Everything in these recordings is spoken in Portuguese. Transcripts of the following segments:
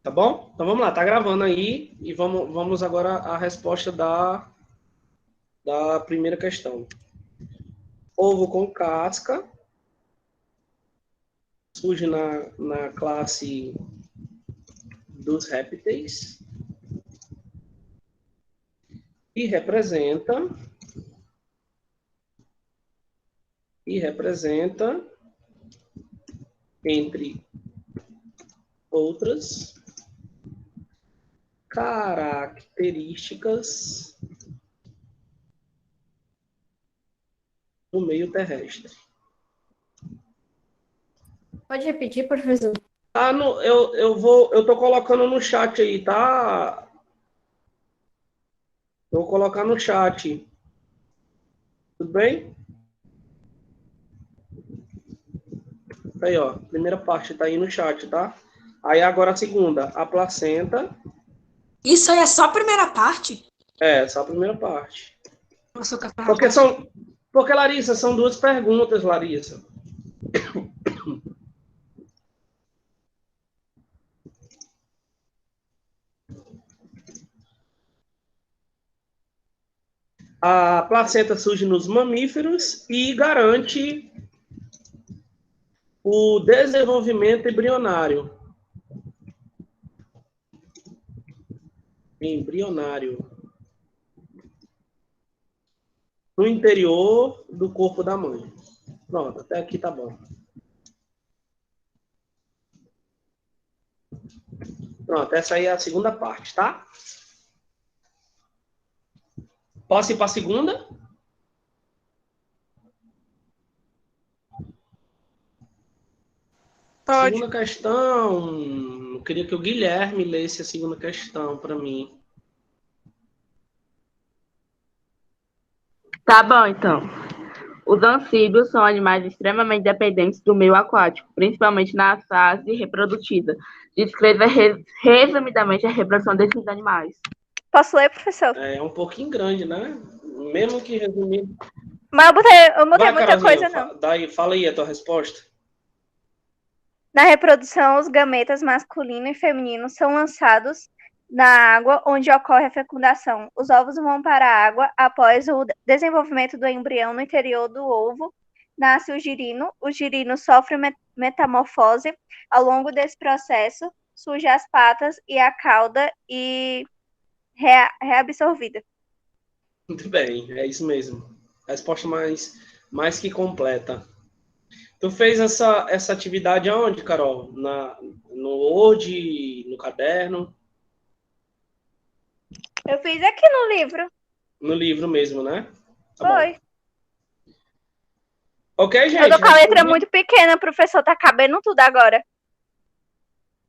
Tá bom? Então vamos lá, tá gravando aí e vamos agora à resposta da primeira questão. Ovo com casca surge na classe dos répteis e representa, entre outras características do meio terrestre. Pode repetir, professor? Eu tô colocando no chat aí, tá? Eu vou colocar no chat. Tudo bem? Aí, ó, primeira parte tá aí no chat, tá? Aí agora a segunda, a placenta. Isso aí é só a primeira parte? É, só a primeira parte. Professor, quer falar Porque parte? Larissa, são duas perguntas, Larissa. A placenta surge nos mamíferos e garante o desenvolvimento embrionário. No interior do corpo da mãe. Pronto, até aqui tá bom. Pronto, essa aí é a segunda parte, tá? Posso ir para a segunda? Pode. Segunda questão. Eu queria que o Guilherme lesse a segunda questão para mim. Tá bom, então. Os anfíbios são animais extremamente dependentes do meio aquático, principalmente na fase reprodutiva. Descreva resumidamente a reprodução desses animais. Posso ler, professor? É um pouquinho grande, né? Mesmo que resumido. Mas eu não botei muita coisa, não. Fala aí a tua resposta. Na reprodução, os gametas masculino e feminino são lançados na água onde ocorre a fecundação. Os ovos vão para a água após o desenvolvimento do embrião no interior do ovo. Nasce o girino. O girino sofre metamorfose. Ao longo desse processo, surge as patas e a cauda e reabsorvida. Muito bem, é isso mesmo. Resposta mais que completa. Tu fez essa atividade aonde, Carol? No Word, no caderno? Eu fiz aqui no livro. No livro mesmo, né? Tá Foi. bom. Ok, gente? Eu tô com a letra muito pequena, professor. Tá cabendo tudo agora.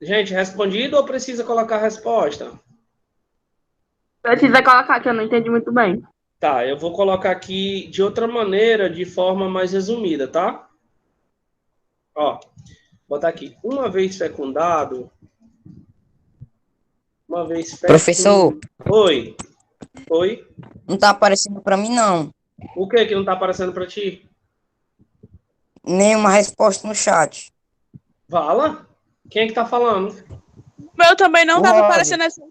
Gente, respondido ou precisa colocar a resposta? Precisa colocar, que eu não entendi muito bem. Tá, eu vou colocar aqui de outra maneira, de forma mais resumida, tá? Ó, botar aqui. Uma vez fecundado. Professor, Oi. Oi. não tá aparecendo para mim, não. O que não tá aparecendo para ti? Nenhuma resposta no chat. Fala. Quem é que tá falando? O meu também não O tava Roger. aparecendo assim,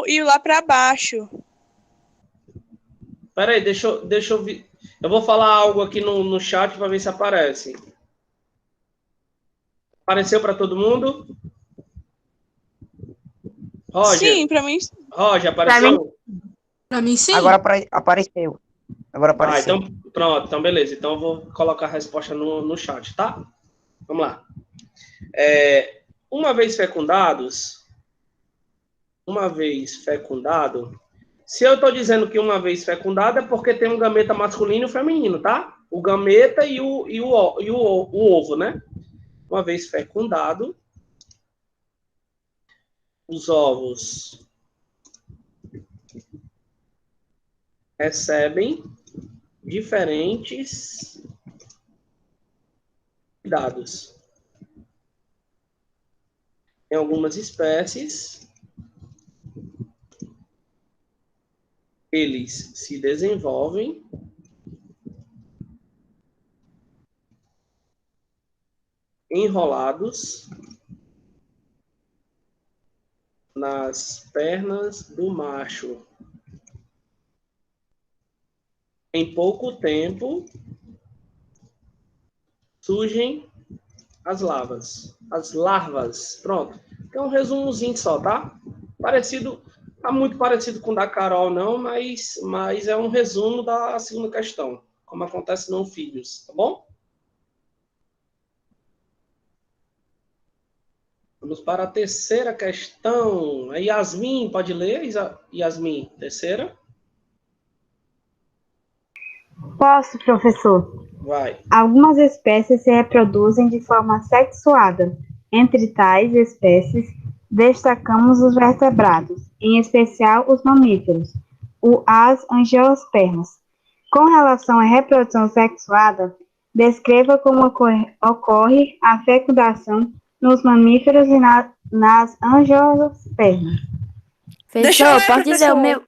ir lá pra baixo. Peraí, deixa eu ver. Eu vou falar algo aqui no chat para ver se aparece. Apareceu para todo mundo? Roger. Sim, pra mim sim. Roger, apareceu? Pra mim sim. Agora apareceu. Agora Tá, apareceu. então pronto, então beleza. Então eu vou colocar a resposta no chat, tá? Vamos lá. Uma vez fecundado, se eu estou dizendo que uma vez fecundado é porque tem um gameta masculino e feminino, tá? O gameta e o ovo, né? Uma vez fecundado, os ovos recebem diferentes cuidados. Em algumas espécies, eles se desenvolvem enrolados nas pernas do macho. Em pouco tempo, surgem as larvas. As larvas. Pronto. É um resumozinho só, tá? Parecido, tá muito parecido com o da Carol, não, mas é um resumo da segunda questão. Como acontece no filhos, tá bom? Vamos para a terceira questão. A Yasmin, pode ler, Yasmin? Terceira? Posso, professor. Vai. Algumas espécies se reproduzem de forma sexuada. Entre tais espécies, destacamos os vertebrados, em especial os mamíferos, as angiospermas. Com relação à reprodução sexuada, descreva como ocorre a fecundação nos mamíferos e nas angiospermas. Deixa eu Professor, ler, posso dizer professor. o meu?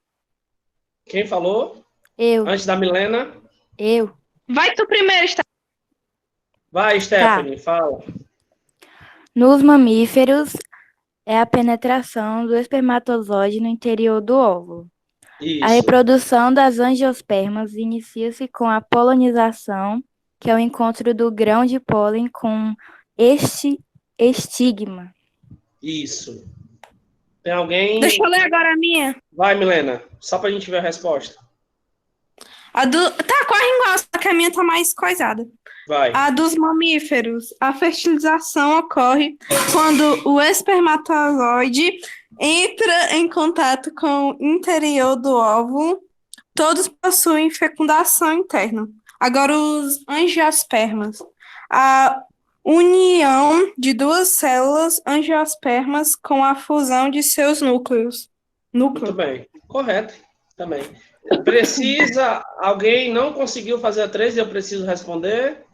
Quem falou? Eu. Antes da Milena? Eu. Vai tu primeiro, está? Vai, Stephanie, fala. Nos mamíferos, é a penetração do espermatozoide no interior do óvulo. A Isso. reprodução das angiospermas inicia-se com a polinização, que é o encontro do grão de pólen com este estigma. Isso. Tem alguém? Deixa eu ler agora a minha. Vai, Milena. Só pra gente ver a resposta. Tá quase igual, só que a minha tá mais coisada. Vai. A dos mamíferos. A fertilização ocorre quando o espermatozoide entra em contato com o interior do óvulo. Todos possuem fecundação interna. Agora, os angiospermas. A união de duas células angiospermas com a fusão de seus núcleos. Muito bem. Correto. Também. Precisa... Alguém não conseguiu fazer a 3 e eu preciso responder?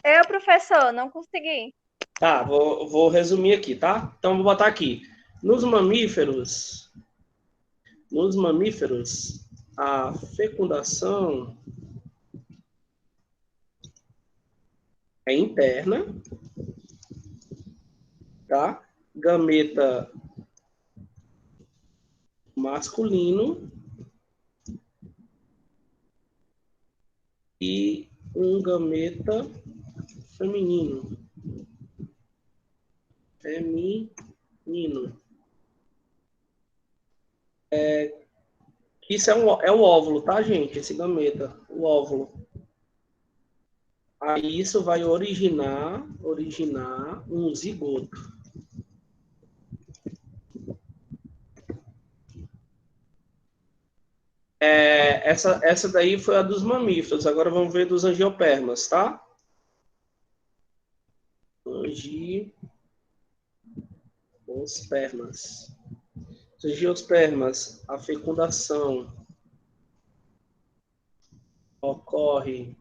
Eu, professor, não consegui. Tá, vou resumir aqui, tá? Então, vou botar aqui. Nos mamíferos, a fecundação é interna, tá? Gameta masculino e um gameta feminino. Isso é o óvulo, tá, gente? Esse gameta, o óvulo. Aí isso vai originar um zigoto. Essa daí foi a dos mamíferos. Agora vamos ver dos angiopermas, tá? Angiospermas. Angiospermas, a fecundação ocorre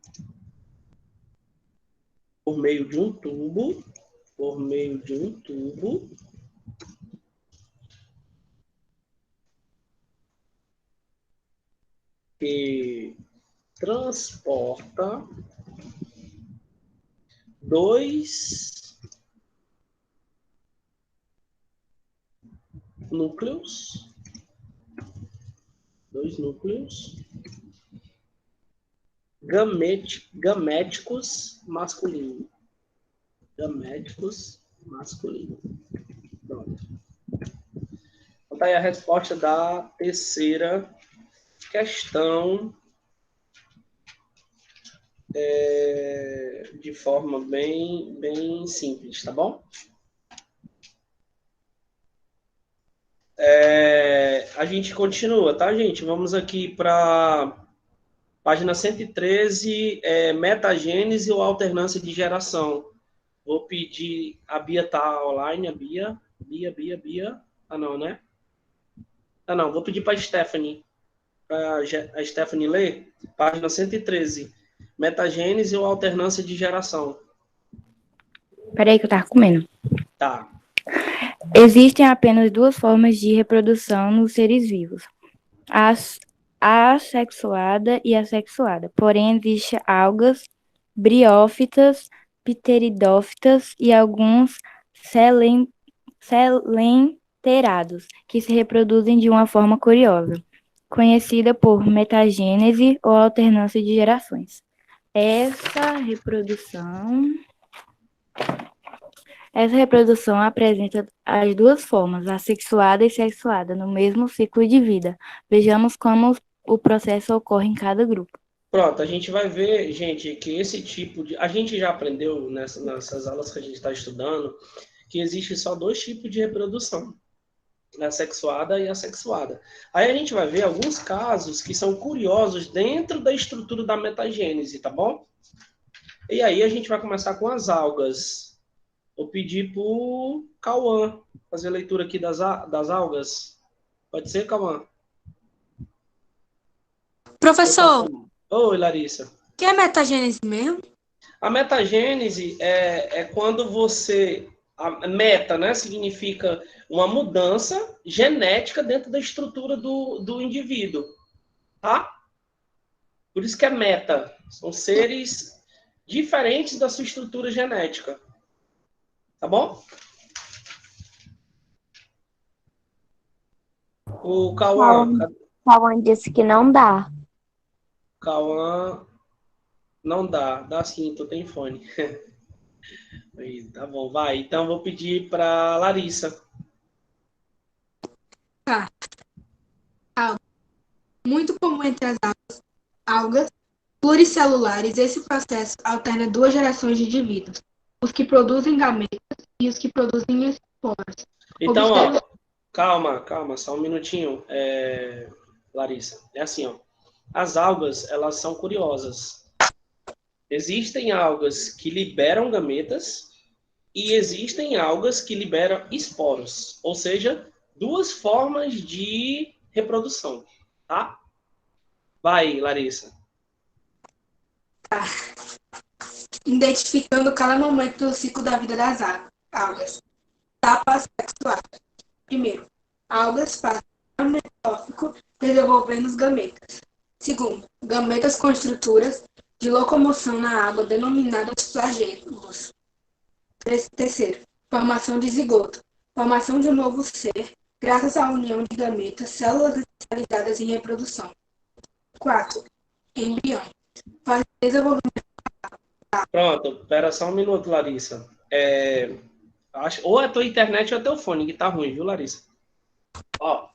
por meio de um tubo, que transporta dois núcleos gaméticos masculinos. Pronto. Então, tá aí a resposta da terceira questão de forma bem simples, tá bom? A gente continua, tá, gente? Vamos aqui para página 113, metagênese ou alternância de geração. Vou pedir, a Bia tá online, a Bia. Ah, não, né? Ah, não, vou pedir para a Stephanie ler, página 113, metagênese ou alternância de geração. Peraí que eu tava comendo. Tá. Existem apenas duas formas de reprodução nos seres vivos. A assexuada e assexuada. Porém, existem algas, briófitas, pteridófitas e alguns inverterados, que se reproduzem de uma forma curiosa, conhecida por metagênese ou alternância de gerações. Essa reprodução apresenta as duas formas, assexuada e sexuada, no mesmo ciclo de vida. Vejamos como o processo ocorre em cada grupo. Pronto, a gente vai ver, gente, que esse tipo de... A gente já aprendeu nessas aulas que a gente está estudando que existe só 2 tipos de reprodução, a sexuada e a assexuada. Aí a gente vai ver alguns casos que são curiosos dentro da estrutura da metagênese, tá bom? E aí a gente vai começar com as algas. Vou pedir para o Cauã fazer a leitura aqui das algas. Pode ser, Cauã? Professor, Oi, Larissa. o que é metagênese mesmo? A metagênese é quando você... A meta, né, significa uma mudança genética dentro da estrutura do indivíduo, tá? Por isso que é meta. São seres diferentes da sua estrutura genética. Tá bom? O Cauã. Cauã disse que não dá. Cauã não dá. Dá sim, tu tem fone. Aí, tá bom, vai. Então, vou pedir para Larissa. Tá. Muito comum entre as algas pluricelulares, esse processo alterna 2 gerações de indivíduos, os que produzem gametas e os que produzem esporos. Então, ó, calma, só um minutinho, Larissa. É assim, ó. As algas, elas são curiosas. Existem algas que liberam gametas e existem algas que liberam esporos, ou seja, 2 formas de reprodução, tá? Vai, Larissa. Tá. Identificando cada momento do ciclo da vida das algas. Etapa sexuada. Primeiro, algas fazem metófico desenvolvendo os gametas. Segundo, gametas com estruturas de locomoção na água denominadas flagelos. Terceiro, formação de zigoto. Formação de um novo ser, graças à união de gametas, células especializadas em reprodução. 4. Embrião. Faz desenvolvimento. Pronto, espera só um minuto, Larissa. Ou a tua internet ou a teu fone, que tá ruim, viu, Larissa? Ó,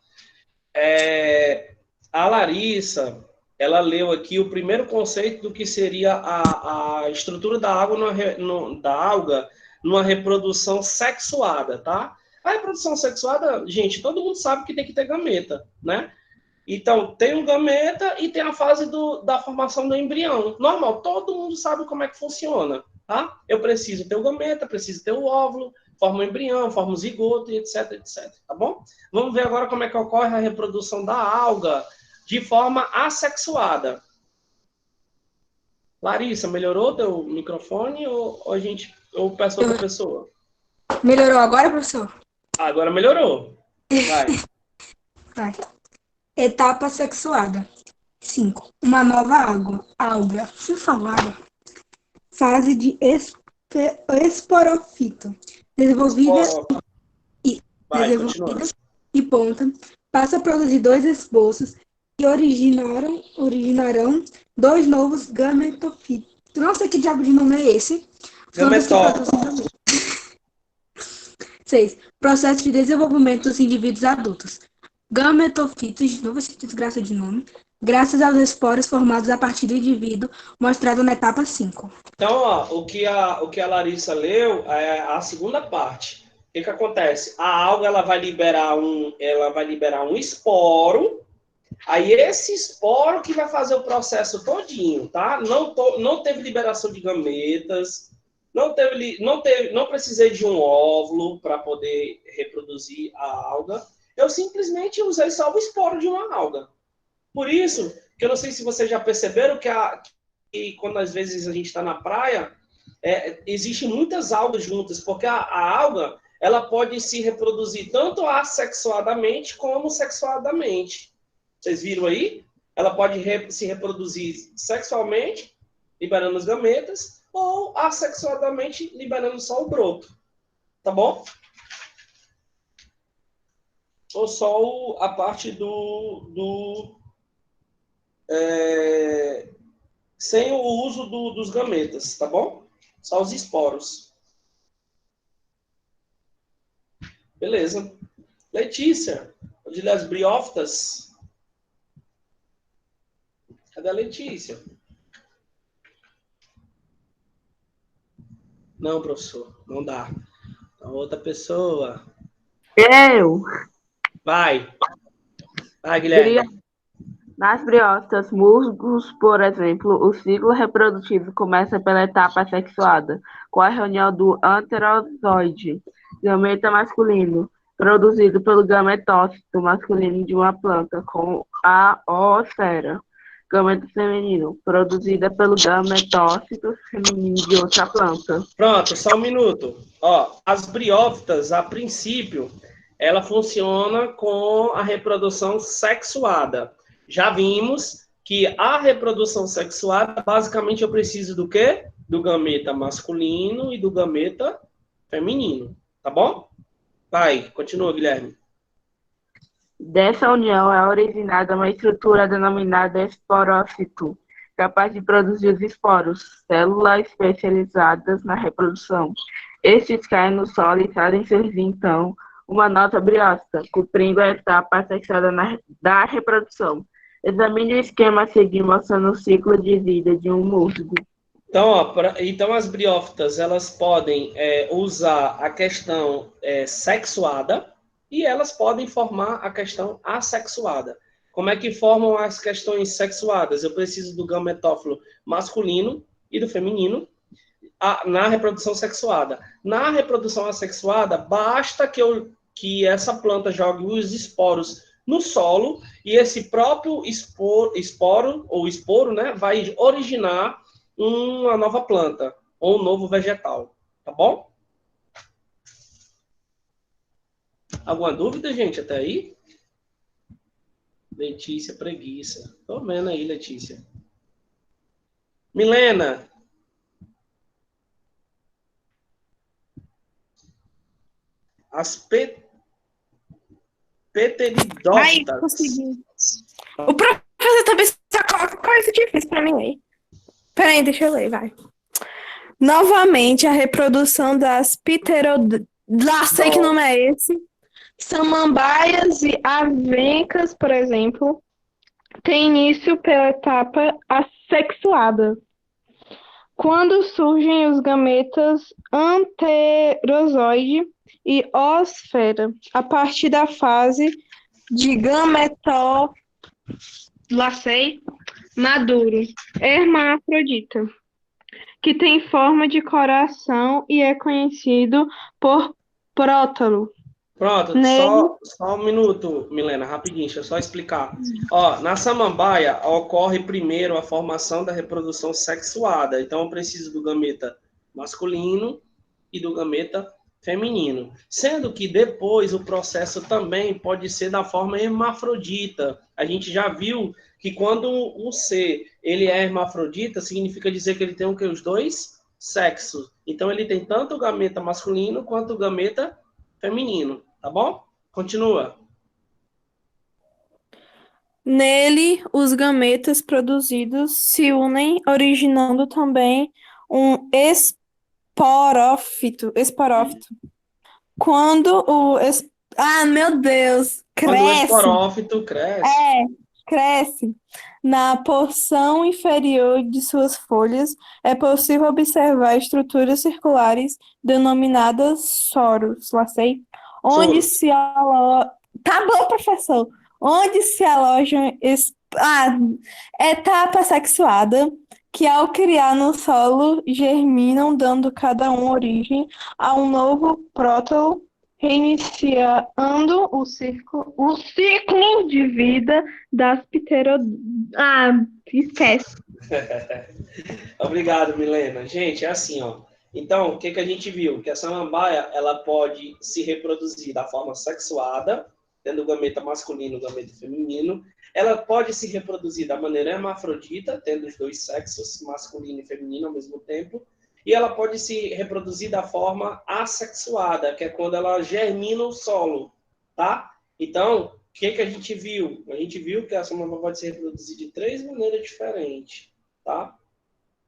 a Larissa, ela leu aqui o primeiro conceito do que seria a estrutura da água da alga numa reprodução sexuada, tá? A reprodução sexuada, gente, todo mundo sabe que tem que ter gameta, né? Então, tem um gameta e tem a fase da formação do embrião. Normal, todo mundo sabe como é que funciona, tá? Eu preciso ter o gameta, preciso ter o óvulo, forma o embrião, forma o zigoto, etc, etc, tá bom? Vamos ver agora como é que ocorre a reprodução da alga de forma assexuada. Larissa, melhorou teu microfone ou peço outra pessoa? Melhorou agora, professor? Agora melhorou. Vai. Etapa sexuada. 5. Uma nova alga. Fase de esporofito. Desenvolvida e ponta. Passa a produzir 2 esboços que originarão 2 novos gametofitos. Não sei que diabo de nome é esse. Gametófito. 6. Processo de desenvolvimento dos indivíduos adultos. Gametofitos, de novo esse desgraça de nome, graças aos esporos formados a partir do indivíduo, mostrado na etapa 5. Então, ó, o que a Larissa leu é a segunda parte. O que acontece? A alga ela vai liberar um esporo. Aí esse esporo que vai fazer o processo todinho, tá? Não teve liberação de gametas, não precisei de um óvulo para poder reproduzir a alga. Eu simplesmente usei só o esporo de uma alga. Por isso, que eu não sei se vocês já perceberam que quando às vezes a gente está na praia, existem muitas algas juntas, porque a alga ela pode se reproduzir tanto assexuadamente como sexuadamente. Vocês viram aí? Ela pode se reproduzir sexualmente, liberando os gametas, ou assexuadamente, liberando só o broto. Tá bom? for só a parte sem o uso dos gametas, tá bom? Só os esporos. Beleza. Letícia, as briófitas. Cadê a Letícia? Não, professor, não dá. A outra pessoa. Eu. Vai, Guilherme. Nas briófitas, musgos, por exemplo, o ciclo reprodutivo começa pela etapa sexuada, com a reunião do anterozoide, gameta masculino, produzido pelo gametócito masculino de uma planta, com a oosfera. Gameta feminino, produzida pelo gametócito feminino de outra planta. Pronto, só um minuto. Ó, as briófitas, a princípio, ela funciona com a reprodução sexuada. Já vimos que a reprodução sexuada, basicamente, eu preciso do quê? Do gameta masculino e do gameta feminino. Tá bom? Vai, continua, Guilherme. Dessa união é originada uma estrutura denominada esporófito, capaz de produzir os esporos, células especializadas na reprodução. Estes caem no solo e fazem surgir, então, uma nova briófita, cumprindo a etapa sexuada da reprodução. Examine o esquema a seguir, mostrando o ciclo de vida de um musgo. Então, ó, então as briófitas, elas podem usar a questão sexuada e elas podem formar a questão assexuada. Como é que formam as questões sexuadas? Eu preciso do gametófilo masculino e do feminino na reprodução sexuada. Na reprodução assexuada, basta que essa planta jogue os esporos no solo e esse próprio esporo, né, vai originar uma nova planta ou um novo vegetal. Tá bom? Alguma dúvida, gente, até aí? Letícia, preguiça. Tô vendo aí, Letícia. Milena. As pteridófitas. Ai, consegui. O professor também só coloca coisa difícil pra mim ler. Peraí, deixa eu ler, vai. Novamente, a reprodução das pterodófitas. Lá sei que nome é esse. Samambaias e avencas, por exemplo, tem início pela etapa assexuada, quando surgem os gametas anterozoide e oosfera, a partir da fase de maduro, hermafrodita, que tem forma de coração e é conhecido por prótalo. Pronto, só um minuto, Milena, rapidinho, deixa eu só explicar. Ó, na samambaia ocorre primeiro a formação da reprodução sexuada. Então, eu preciso do gameta masculino e do gameta feminino. Sendo que depois o processo também pode ser da forma hermafrodita. A gente já viu que quando um ser ele é hermafrodita, significa dizer que ele tem os dois sexos. Então, ele tem tanto o gameta masculino quanto o gameta feminino, tá bom? Continua. Nele, os gametas produzidos se unem, originando também um esporófito. Quando o... meu Deus! Quando o Cresce! esporófito cresce. Cresce. Na porção inferior de suas folhas é possível observar estruturas circulares denominadas soros, onde se alojam... Tá bom, professor! Onde se alojam etapa sexuada, que ao criar no solo germinam, dando cada um origem a um novo prótalo, reiniciando o ciclo de vida das espécies. Obrigado, Milena. Gente, é assim, ó. Então, o que a gente viu? Que a samambaia, ela pode se reproduzir da forma sexuada, tendo o gameta masculino e o gameta feminino. Ela pode se reproduzir da maneira hermafrodita, tendo os dois sexos, masculino e feminino ao mesmo tempo. E ela pode se reproduzir da forma assexuada, que é quando ela germina o solo, tá? Então, o que a gente viu? A gente viu que a samambaia pode se reproduzir de 3 maneiras diferentes, tá?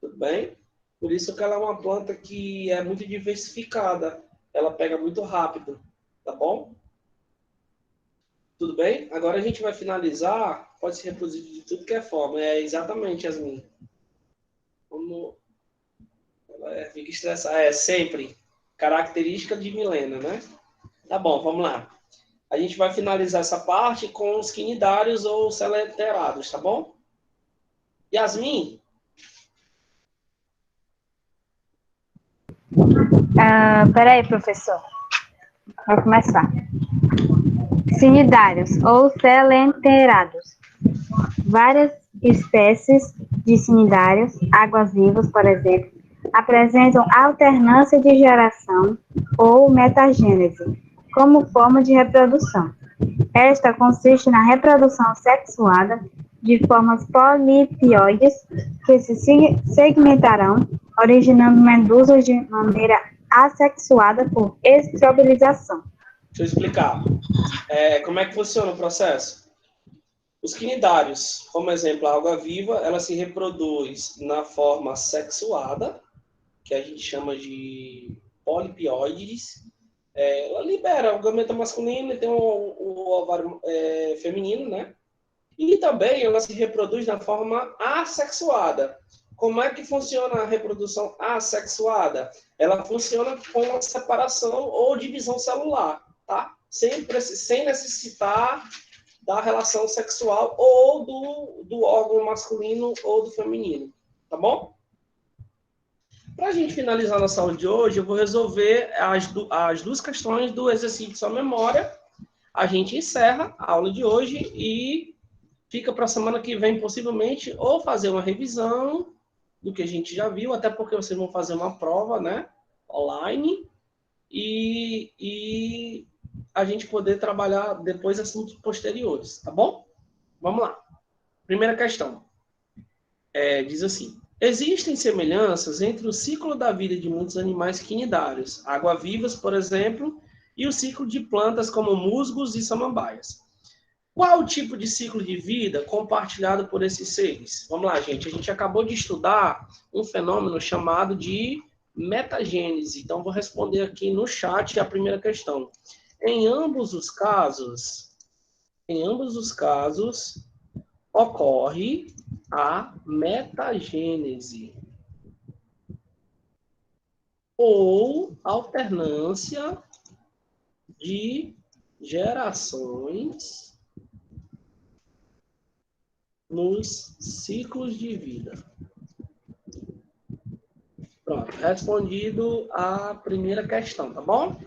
Tudo bem? Por isso que ela é uma planta que é muito diversificada. Ela pega muito rápido, tá bom? Tudo bem? Agora a gente vai finalizar. Pode se reproduzir de tudo que é forma. É exatamente, Yasmin. Como ela fica estressada. É sempre característica de Milena, né? Tá bom, vamos lá. A gente vai finalizar essa parte com os quinidários ou celeterados, tá bom? Yasmin? Peraí, professor. Vou começar. Cnidários ou celenterados. Várias espécies de cnidários, águas-vivas, por exemplo, apresentam alternância de geração ou metagênese como forma de reprodução. Esta consiste na reprodução sexuada de formas polipioides que se segmentarão, originando medusas de maneira assexuada por estrobilização. Deixa eu explicar. Como é que funciona o processo? Os quinidários, como exemplo, a água-viva, ela se reproduz na forma sexuada, que a gente chama de polipioides. Ela libera o gameta masculino e tem o ovário feminino, né? E também ela se reproduz na forma assexuada. Como é que funciona a reprodução assexuada? Ela funciona com a separação ou divisão celular, tá? Sem necessitar da relação sexual ou do órgão masculino ou do feminino, tá bom? Para a gente finalizar nossa aula de hoje, eu vou resolver as duas questões do exercício de sua memória. A gente encerra a aula de hoje e fica para a semana que vem, possivelmente, ou fazer uma revisão do que a gente já viu, até porque vocês vão fazer uma prova, né, online, e a gente poder trabalhar depois assuntos posteriores, tá bom? Vamos lá. Primeira questão. Diz assim: existem semelhanças entre o ciclo da vida de muitos animais quinidários, água-vivas, por exemplo, e o ciclo de plantas como musgos e samambaias. Qual o tipo de ciclo de vida compartilhado por esses seres? Vamos lá, gente. A gente acabou de estudar um fenômeno chamado de metagênese. Então, vou responder aqui no chat a primeira questão. Em ambos os casos, ocorre a metagênese ou alternância de gerações nos ciclos de vida. Pronto, respondido a primeira questão, tá bom?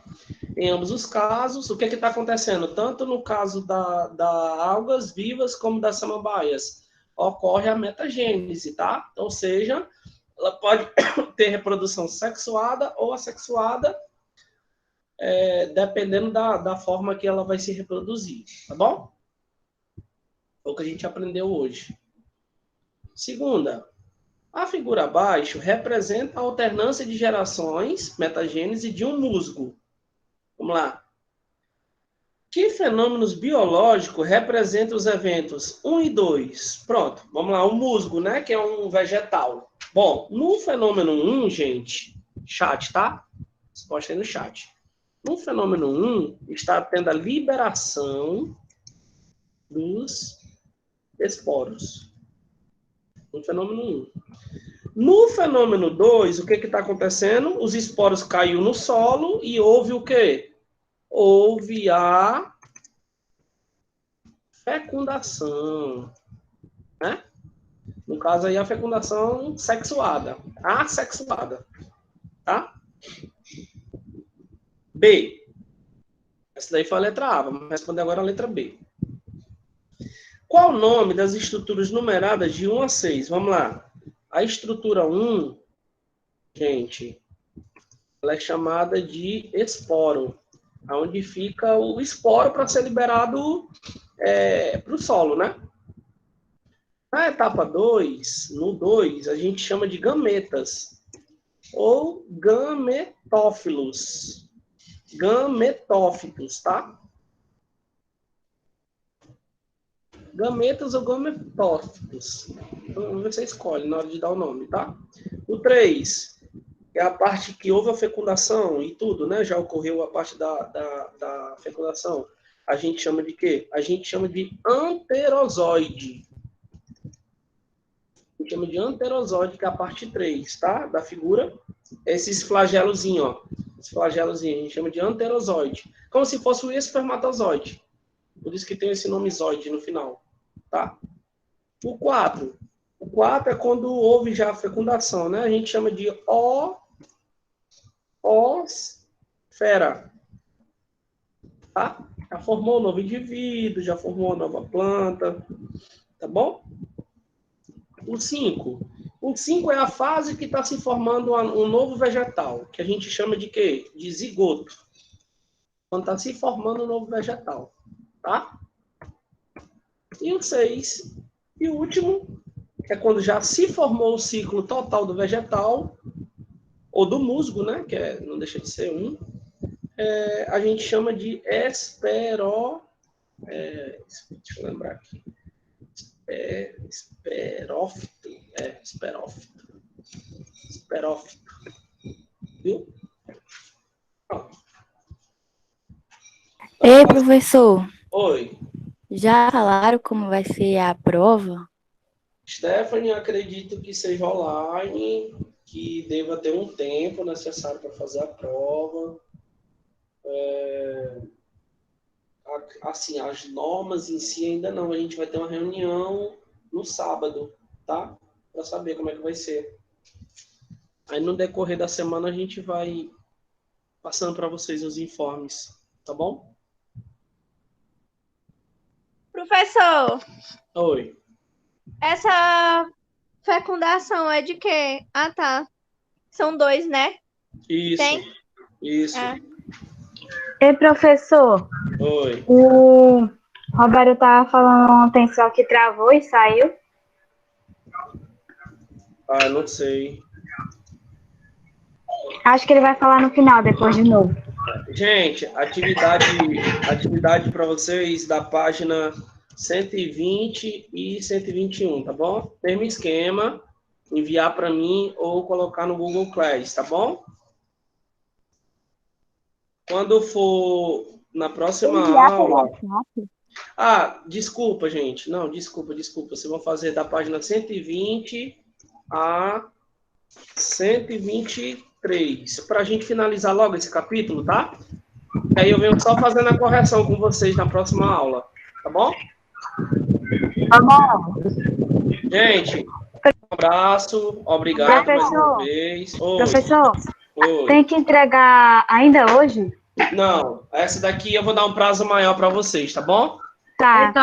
Em ambos os casos, o que está acontecendo? Tanto no caso da algas vivas como das samambaias, ocorre a metagênese, tá? Ou seja, ela pode ter reprodução sexuada ou assexuada, dependendo da forma que ela vai se reproduzir, tá bom? Foi o que a gente aprendeu hoje. Segunda, a figura abaixo representa a alternância de gerações, metagênese, de um musgo. Vamos lá. Que fenômenos biológicos representam os eventos 1 e 2? Pronto, vamos lá. O musgo, né, que é um vegetal. Bom, no fenômeno 1, gente, chat, tá? Resposta aí no chat. No fenômeno 1, está tendo a liberação dos esporos. No fenômeno 1. No fenômeno 2, o que está acontecendo? Os esporos caíram no solo e houve o quê? Houve a fecundação. Né? No caso aí, a fecundação sexuada. Assexuada. Tá? B. Essa daí foi a letra A. Vamos responder agora a letra B. Qual o nome das estruturas numeradas de 1 a 6? Vamos lá. A estrutura 1, gente, ela é chamada de esporo, onde fica o esporo para ser liberado para o solo, né? Na etapa 2, no 2, a gente chama de gametas, ou gametófilos. Gametófitos, tá? gametas ou gametófitos. Então, você escolhe na hora de dar o nome, tá? O 3 é a parte que houve a fecundação e tudo, né? Já ocorreu a parte da fecundação. A gente chama de quê? A gente chama de anterozoide. A gente chama de anterozoide, que é a parte 3, tá? Da figura. Esses flagelozinhos, ó. Esse flagelozinho, a gente chama de anterozoide. Como se fosse o espermatozoide. Por isso que tem esse nome zoide no final, tá? O 4. O 4 é quando houve já a fecundação, né? A gente chama de oosfera. Tá? Já formou um novo indivíduo, já formou uma nova planta, tá bom? O 5. O 5 é a fase que está se formando um novo vegetal, que a gente chama de quê? De zigoto. Quando está se formando um novo vegetal, tá? E o 6. E o último é quando já se formou o ciclo total do vegetal, ou do musgo, né? Que não deixa de ser um. A gente chama de deixa eu lembrar aqui. Esperófito. Esperófito. Viu? Ei, professor, Oi. já falaram como vai ser a prova? Stephanie, acredito que seja online, que deva ter um tempo necessário para fazer a prova. Assim, as normas em si ainda não. A gente vai ter uma reunião no sábado, tá? Para saber como é que vai ser. Aí no decorrer da semana a gente vai passando para vocês os informes, tá bom? Professor, Oi. essa fecundação é de quê? Ah, tá. São 2, né? Isso. Tem? Isso. Ei, professor, Oi. o Roberto estava falando ontem só que travou e saiu. Ah, não sei. Acho que ele vai falar no final, depois de novo. Gente, atividade para vocês da página 120 e 121, tá bom? Mesmo esquema, enviar para mim ou colocar no Google Class, tá bom? Quando for na próxima aula... desculpa, gente. Não, desculpa. Vocês vão fazer da página 120 a 123, para a gente finalizar logo esse capítulo, tá? Aí eu venho só fazendo a correção com vocês na próxima aula, tá bom? Tá bom. Gente, um abraço, obrigado mais Professor, uma vez. Oi. Professor, Oi. tem que entregar ainda hoje? Não, essa daqui eu vou dar um prazo maior para vocês, tá bom? Tá.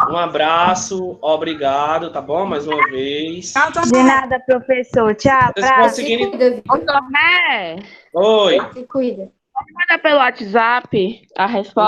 Um abraço, obrigado, tá bom? Mais uma vez. De nada, professor. Tchau. Vocês Abraço. conseguirem... Ô, Tomé, Oi. Se cuida. manda pelo WhatsApp a resposta.